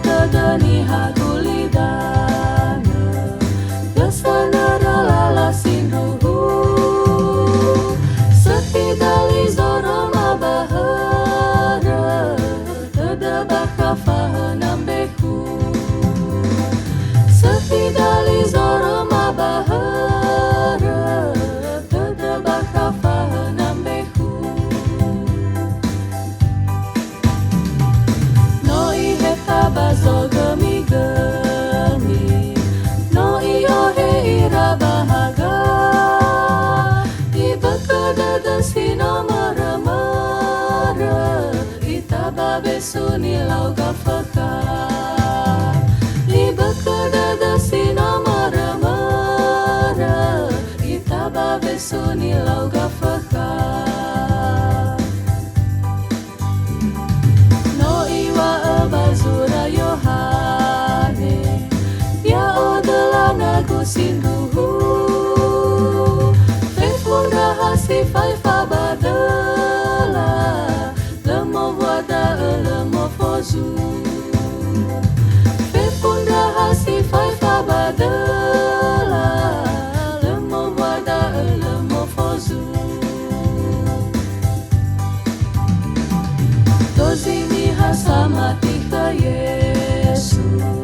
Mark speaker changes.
Speaker 1: tadani hagulidana Dasana ralala sinruhu Setidali zoroma bahara Tadabaka fahanambeku Setidali zoroma bahara Tadabaka fahanambeku Bazo gemi-gemi No iyo he ira bahaga Iba kadada sino mara-mara Ita babe sunilau gafaka Iba kadada sino mara-mara Ita babe sunilau gafaka Bazura Yohane Ya odelana gusinduhu Fefunda hasifai fabadala Lemo wada lemo fozu Fefunda hasifai fabadala Lemo wada lemo fozu Tozini hasamati ka Yesus